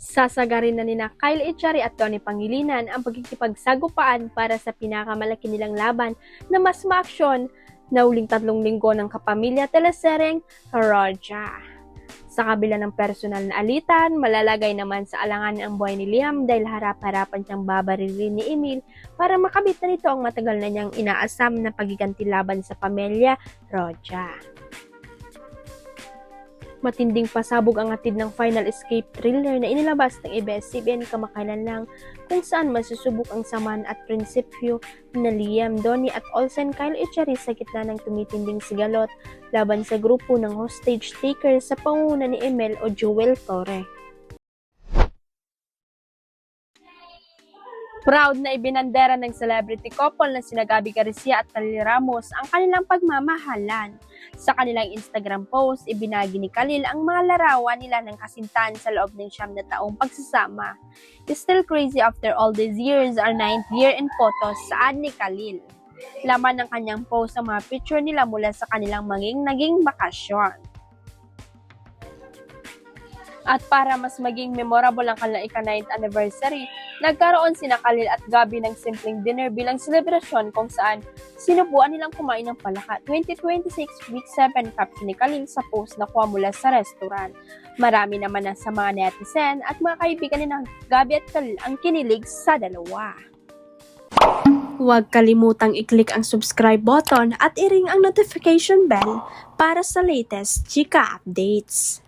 Sasagarin na nina Kyle Echari at Tony Pangilinan ang pagkikipagsagupaan para sa pinakamalaki nilang laban na mas maaksyon na uling 3 linggo ng kapamilya teleseryeng Roja. Sa kabila ng personal na alitan, malalagay naman sa alanganin ang buhay ni Liam dahil harap-harapan siyang babarilin ni Emil para makabit na nito ang matagal na niyang inaasam na pagiganti laban sa pamilya Roja. Matinding pasabog ang hatid ng final escape thriller na inilabas ng ABS-CBN kamakailan lang kung saan masusubok ang saman at prinsipyo na Liam, Donnie at Olsen Kyle Echari sa gitna ng tumitinding sigalot laban sa grupo ng hostage taker sa pangunguna ni Emil o Joel Torre. Proud na ibinandera ng celebrity couple na sina Gabby Garcia at Khalil Ramos ang kanilang pagmamahalan. Sa kanilang Instagram post, ibinagi ni Khalil ang mga larawan nila ng kasintahan sa loob ng 9 na taong pagsasama. Still crazy after all these years, our 9th year in photos, saad ni Khalil. Laman ng kanyang post ang mga picture nila mula sa kanilang naging bakasyon. At para mas maging memorable ang kanilang ika-9th anniversary, nagkaroon sina Khalil at Gabby ng simpleng dinner bilang selebrasyon kung saan sinubuan nilang kumain ng palaka. 2026 Week 7 caption ni Khalil sa post na kuha mula sa restaurant. Marami naman na sa mga netizen at mga kaibigan ni Gabby at Khalil ang kinilig sa dalawa. Huwag kalimutang i-click ang subscribe button at i-ring ang notification bell para sa latest chika updates.